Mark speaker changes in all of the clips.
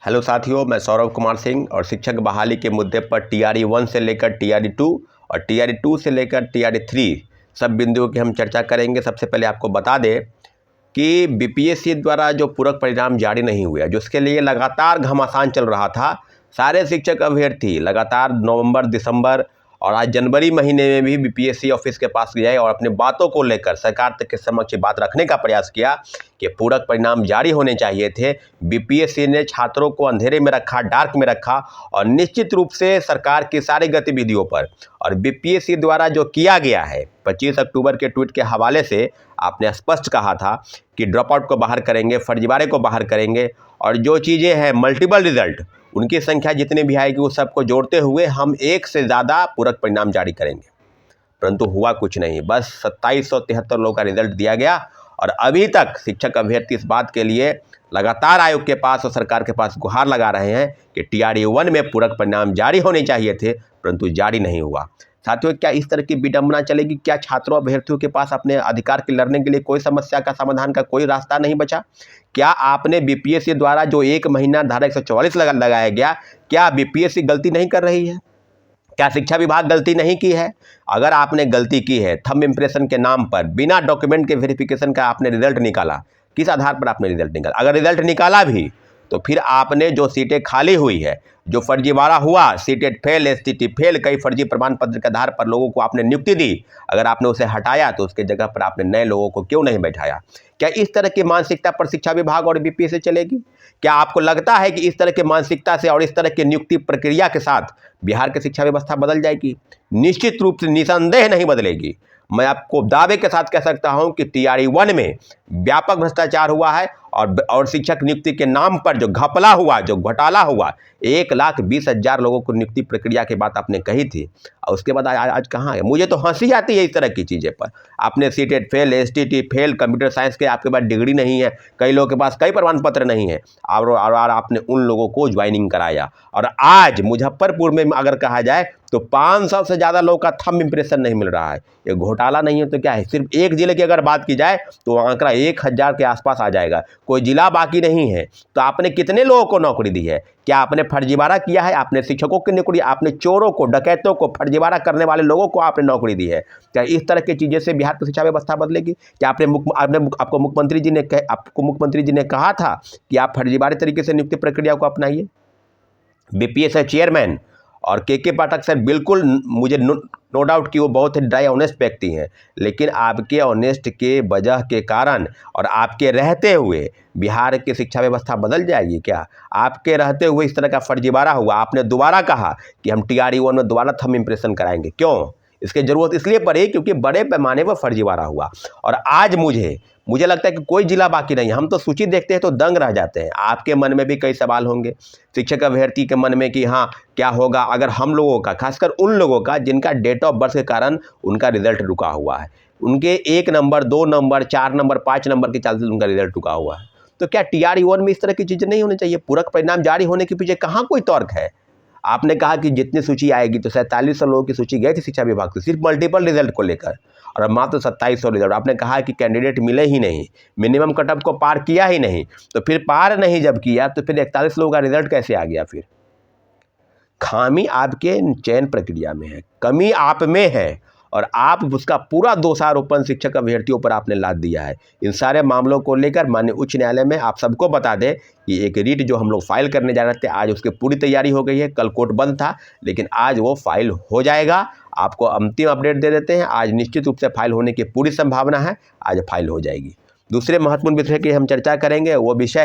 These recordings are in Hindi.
Speaker 1: हेलो साथियों, मैं सौरभ कुमार सिंह और शिक्षक बहाली के मुद्दे पर टीआरई 1 से लेकर टीआरई 2 और टीआरई 2 से लेकर टीआरई 3 सब बिंदुओं की हम चर्चा करेंगे। सबसे पहले आपको बता दें कि बीपीएससी द्वारा जो पूरक परिणाम जारी नहीं हुए, जिसके लिए लगातार घमासान चल रहा था, सारे शिक्षक अभ्यर्थी लगातार नवंबर, दिसंबर और आज जनवरी महीने में भी बीपीएससी ऑफिस के पास गए और अपने बातों को लेकर सरकार तक के समक्ष बात रखने का प्रयास किया कि पूरक परिणाम जारी होने चाहिए थे। बीपीएससी ने छात्रों को अंधेरे में रखा, डार्क में रखा और निश्चित रूप से सरकार की सारी गतिविधियों पर और बीपीएससी द्वारा जो किया गया है 25 अक्टूबर के ट्वीट के हवाले से आपने स्पष्ट कहा था कि ड्रॉप आउट को बाहर करेंगे, फर्जीवाड़े को बाहर करेंगे और जो चीज़ें हैं मल्टीपल रिजल्ट उनकी संख्या जितनी भी आएगी उस सबको जोड़ते हुए हम एक से ज़्यादा पूरक परिणाम जारी करेंगे। परंतु हुआ कुछ नहीं, बस 2773 लोगों का रिजल्ट दिया गया और अभी तक शिक्षक अभ्यर्थी इस बात के लिए लगातार आयोग के पास और सरकार के पास गुहार लगा रहे हैं कि टीआरई 1 में पूरक परिणाम जारी होने चाहिए थे, परंतु जारी नहीं हुआ। साथियों, क्या इस तरह की विडंबना चलेगी? क्या छात्रों अभ्यर्थियों के पास अपने अधिकार के लड़ने के लिए कोई समस्या का समाधान का कोई रास्ता नहीं बचा? क्या आपने बीपीएससी द्वारा जो 1 महीना धारा 144 लगाया गया, क्या बीपीएससी गलती नहीं कर रही है? क्या शिक्षा विभाग गलती नहीं की है? अगर आपने गलती की है, थंब इम्प्रेशन के नाम पर बिना डॉक्यूमेंट के वेरिफिकेशन का आपने रिजल्ट निकाला, किस आधार पर आपने रिजल्ट निकाला? अगर रिजल्ट निकाला भी तो फिर आपने जो सीटें खाली हुई है, जो फर्जीवाड़ा हुआ, सीटेट फेल, एसटीटी फेल, कई फर्जी प्रमाण पत्र के आधार पर लोगों को आपने नियुक्ति दी, अगर आपने उसे हटाया तो उसके जगह पर आपने नए लोगों को क्यों नहीं बैठाया? क्या इस तरह की मानसिकता पर शिक्षा विभाग और बीपीएससी चलेगी? क्या आपको लगता है कि इस तरह की मानसिकता से और इस तरह की नियुक्ति प्रक्रिया के साथ बिहार की शिक्षा व्यवस्था बदल जाएगी? निश्चित रूप से निसंदेह नहीं बदलेगी। मैं आपको दावे के साथ कह सकता हूं कि टीआरई 1 में व्यापक भ्रष्टाचार हुआ है और शिक्षक नियुक्ति के नाम पर जो घपला हुआ, जो घोटाला हुआ, 1,20,000 लोगों को नियुक्ति प्रक्रिया की बात आपने कही थी और उसके बाद आज कहाँ है? मुझे तो हंसी आती है इस तरह की चीज़ें पर। आपने CTET fail, STT fail, computer science के आपके पास डिग्री नहीं है, कई लोगों के पास कई प्रमाण पत्र नहीं है और आपने उन लोगों को ज्वाइनिंग कराया और आज मुजफ्फरपुर में अगर कहा जाए तो 500 से ज़्यादा लोगों का थंब इम्प्रेशन नहीं मिल रहा है। ये घोटाला नहीं है तो क्या है? सिर्फ एक जिले की अगर बात की जाए तो आंकड़ा 1000 के आसपास आ जाएगा, कोई जिला बाकी नहीं है। तो आपने कितने लोगों को नौकरी दी है? क्या आपने फर्जीवाड़ा किया है? आपने शिक्षकों की नौकरी, आपने चोरों को, डकैतों को, फर्जीवाड़ा करने वाले लोगों को आपने नौकरी दी है? क्या इस तरह की चीज़ें से बिहार की शिक्षा व्यवस्था बदलेगी? क्या आपको मुख्यमंत्री जी ने कहा था कि आप फर्जीवाड़े तरीके से नियुक्ति प्रक्रिया को अपनाइए? बीपीएससी चेयरमैन और के पाठक सर, बिल्कुल मुझे नो डाउट कि वो बहुत ही ड्राई ऑनेस्ट व्यक्ति हैं, लेकिन आपके ऑनेस्ट के वजह के कारण और आपके रहते हुए बिहार की शिक्षा व्यवस्था बदल जाएगी क्या? आपके रहते हुए इस तरह का फर्जीवाड़ा हुआ, आपने दोबारा कहा कि हम टीआरई 1 में दोबारा थंब इम्प्रेशन कराएंगे। क्यों? इसकी ज़रूरत इसलिए पड़ी क्योंकि बड़े पैमाने पर फर्जीवाड़ा हुआ और आज मुझे लगता है कि कोई जिला बाकी नहीं है। हम तो सूची देखते हैं तो दंग रह जाते हैं। आपके मन में भी कई सवाल होंगे, शिक्षक अभ्यर्थी के मन में कि हाँ क्या होगा अगर हम लोगों का, खासकर उन लोगों का जिनका डेट ऑफ बर्थ के कारण उनका रिजल्ट रुका हुआ है, उनके 1 नंबर, 2 नंबर, 4 नंबर, 5 नंबर के चलते उनका रिजल्ट रुका हुआ है। तो क्या टीआरई 1 में इस तरह की चीज़ें नहीं होनी चाहिए? पूरक परिणाम जारी होने के पीछे कहाँ कोई तर्क है? आपने कहा कि जितनी सूची आएगी तो 4700 लोगों की सूची गई थी शिक्षा विभाग से सिर्फ मल्टीपल रिजल्ट को लेकर और मात्र 2700 रिजल्ट। आपने कहा कि कैंडिडेट मिले ही नहीं, मिनिमम कटअप को पार किया ही नहीं, तो फिर पार नहीं जब किया तो फिर 41 लोगों का रिजल्ट कैसे आ गया? फिर खामी आपके चयन प्रक्रिया में है, कमी आप में है और आप उसका पूरा दोषारोपण शिक्षक अभ्यर्थियों पर आपने लाद दिया है। इन सारे मामलों को लेकर माननीय उच्च न्यायालय में आप सबको बता दें कि एक रीट जो हम लोग फाइल करने जा रहे थे, आज उसकी पूरी तैयारी हो गई है। कल कोर्ट बंद था लेकिन आज वो फाइल हो जाएगा। आपको अंतिम अपडेट दे देते हैं, आज निश्चित रूप से फाइल होने की पूरी संभावना है, आज फाइल हो जाएगी। दूसरे महत्वपूर्ण विषय की हम चर्चा करेंगे, वो विषय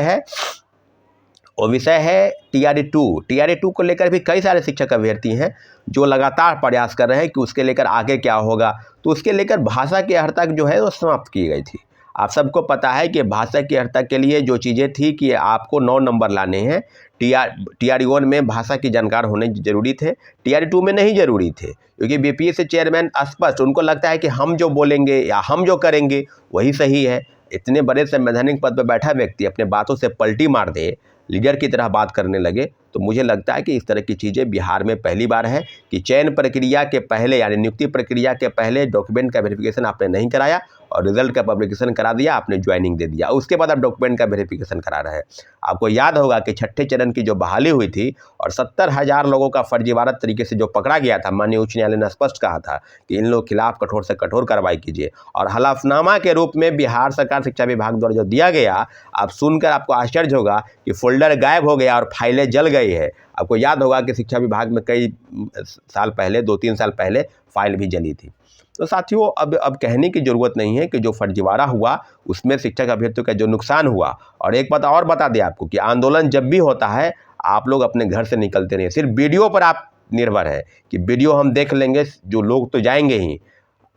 Speaker 1: है टीआरई 2। टीआरई 2 को लेकर भी कई सारे शिक्षक अभ्यर्थी हैं जो लगातार प्रयास कर रहे हैं कि उसके लेकर आगे क्या होगा। तो उसके लेकर भाषा की अर्हता जो है वो समाप्त की गई थी। आप सबको पता है कि भाषा की अर्हता के लिए जो चीज़ें थी कि आपको 9 नंबर लाने हैं, टीआरई 1 में भाषा की जानकार होने जरूरी थे, टीआरई 2 में नहीं जरूरी थे क्योंकि बीपीएससी चेयरमैन स्पष्ट, उनको लगता है कि हम जो बोलेंगे या हम जो करेंगे वही सही है। इतने बड़े संवैधानिक पद पर बैठा व्यक्ति अपने बातों से पलटी मार दे, लीडर की तरह बात करने लगे, तो मुझे लगता है कि इस तरह की चीज़ें बिहार में पहली बार है कि चयन प्रक्रिया के पहले यानी नियुक्ति प्रक्रिया के पहले डॉक्यूमेंट का वेरिफिकेशन आपने नहीं कराया और रिजल्ट का पब्लिकेशन करा दिया, आपने ज्वाइनिंग दे दिया। उसके बाद आप डॉक्यूमेंट का वेरिफिकेशन करा रहे हैं। आपको याद होगा कि छठे चरण की जो बहाली हुई थी और 70,000 लोगों का फर्जीवाड़ा तरीके से जो पकड़ा गया था, माननीय उच्च न्यायालय ने स्पष्ट कहा था कि इन लोगों के खिलाफ कठोर से कठोर कार्रवाई कीजिए। और हलफनामा के रूप में बिहार सरकार शिक्षा विभाग द्वारा जो दिया गया, आप सुनकर आपको आश्चर्य होगा कि फोल्डर गायब हो गया और फाइलें जल गई है। आपको याद होगा कि शिक्षा विभाग में कई साल पहले, 2-3 साल पहले फाइल भी जली थी। तो साथियों, अब कहने की ज़रूरत नहीं है कि जो फर्जीवाड़ा हुआ उसमें शिक्षक अभ्यर्थियों का जो नुकसान हुआ। और एक बात और बता दें आपको कि आंदोलन जब भी होता है आप लोग अपने घर से निकलते नहीं, सिर्फ वीडियो पर आप निर्भर है कि वीडियो हम देख लेंगे। जो लोग तो जाएंगे ही,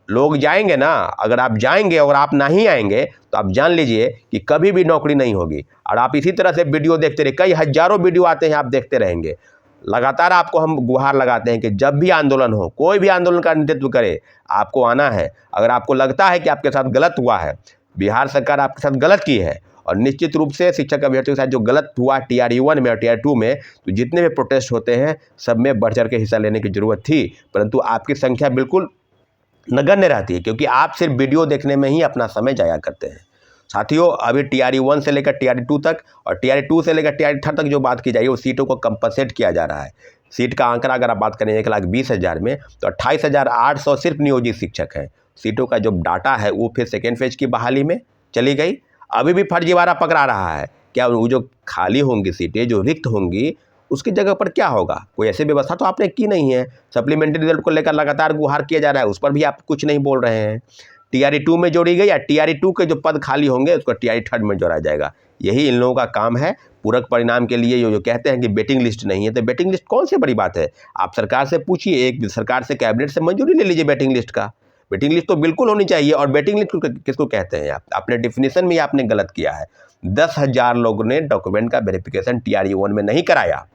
Speaker 1: लोग जाएंगे ना, अगर आप जाएंगे और आप नहीं आएंगे तो आप जान लीजिए कि कभी भी नौकरी नहीं होगी। और आप इसी तरह से वीडियो देखते रहे, कई हज़ारों वीडियो आते हैं, आप देखते रहेंगे। लगातार आपको हम गुहार लगाते हैं कि जब भी आंदोलन हो, कोई भी आंदोलन का नेतृत्व करे, आपको आना है। अगर आपको लगता है कि आपके साथ गलत हुआ है, बिहार सरकार आपके साथ गलत की है, और निश्चित रूप से शिक्षक अभ्यर्थियों के साथ जो गलत हुआ TRE 1 में और TRE 2 में, तो जितने भी प्रोटेस्ट होते हैं सब में बढ़ चढ़ के हिस्सा लेने की ज़रूरत थी, परंतु आपकी संख्या बिल्कुल नगण्य रहती है क्योंकि आप सिर्फ वीडियो देखने में ही अपना समय जाया करते हैं। साथियों, अभी TRE 1 से लेकर TRE 2 तक और TRE 2 से लेकर TRE 3 तक जो बात की जाएगी वो सीटों को कंपनसेट किया जा रहा है। सीट का आंकड़ा अगर आप बात करें 1,20,000 में, तो 28,800 सिर्फ नियोजित शिक्षक हैं। सीटों का जो डाटा है वो फिर सेकेंड फेज की बहाली में चली गई। अभी भी फर्जीवाड़ा पकड़ा रहा है। क्या वो जो खाली होंगी सीटें, जो रिक्त होंगी, उसकी जगह पर क्या होगा? कोई ऐसी व्यवस्था तो आपने की नहीं है। सप्लीमेंट्री रिजल्ट को लेकर लगातार गुहार किया जा रहा है, उस पर भी आप कुछ नहीं बोल रहे हैं। TRE 2 में जोड़ी गई या TRE 2 के जो पद खाली होंगे उसको TRE 3 में जोड़ा जाएगा। यही इन लोगों का काम है। पूरक परिणाम के लिए जो कहते हैं कि वेटिंग लिस्ट नहीं है, तो वेटिंग लिस्ट कौन सी बड़ी बात है? आप सरकार से पूछिए, एक सरकार से कैबिनेट से मंजूरी ले लीजिए वेटिंग लिस्ट का। वेटिंग लिस्ट तो बिल्कुल होनी चाहिए। और वेटिंग लिस्ट किसको कहते हैं? आप अपने डिफिनीशन में आपने गलत किया है। 10,000 लोगों ने डॉक्यूमेंट का वेरिफिकेशन TRE 1 में नहीं कराया।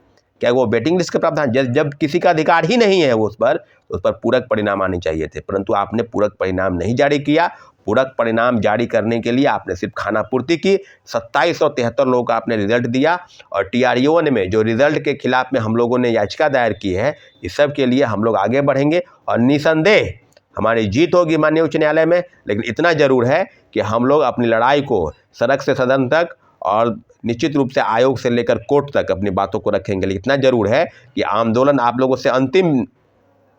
Speaker 1: क्या वो वेटिंग लिस्ट के प्रावधान, जब किसी का अधिकार ही नहीं है वो उस पर पूरक परिणाम आने चाहिए थे, परंतु आपने पूरक परिणाम नहीं जारी किया। पूरक परिणाम जारी करने के लिए आपने सिर्फ खानापूर्ति की। 2773 लोगों का आपने रिजल्ट दिया। और TRE 1 में जो रिजल्ट के खिलाफ में हम लोगों ने याचिका दायर की है, इस सब के लिए हम लोग आगे बढ़ेंगे और निसंदेह हमारी जीत होगी माननीय उच्च न्यायालय में। लेकिन इतना जरूर है कि हम लोग अपनी लड़ाई को सड़क से सदन तक और निश्चित रूप से आयोग से लेकर कोर्ट तक अपनी बातों को रखेंगे। लेकिन इतना जरूर है कि आंदोलन आप लोगों से अंतिम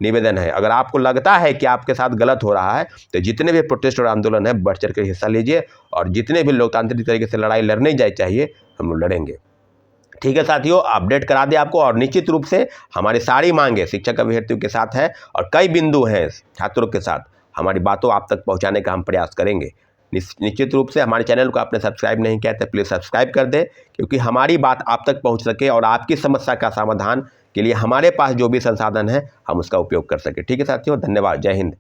Speaker 1: निवेदन है, अगर आपको लगता है कि आपके साथ गलत हो रहा है तो जितने भी प्रोटेस्ट और आंदोलन है बढ़ चढ़ कर हिस्सा लीजिए। और जितने भी लोकतांत्रिक तरीके से लड़ाई लड़ने चाहिए हम लोग लड़ेंगे। ठीक है साथियों, अपडेट करा दिया आपको। और निश्चित रूप से हमारी सारी मांगे शिक्षक अभ्यर्थियों के साथ है और कई बिंदु हैं छात्रों के साथ। हमारी बातों आप तक पहुंचाने का हम प्रयास करेंगे। निश्चित रूप से हमारे चैनल को आपने सब्सक्राइब नहीं किया तो प्लीज़ सब्सक्राइब कर दें, क्योंकि हमारी बात आप तक पहुंच सके और आपकी समस्या का समाधान के लिए हमारे पास जो भी संसाधन है हम उसका उपयोग कर सकें। ठीक है साथियों, धन्यवाद। जय हिंद।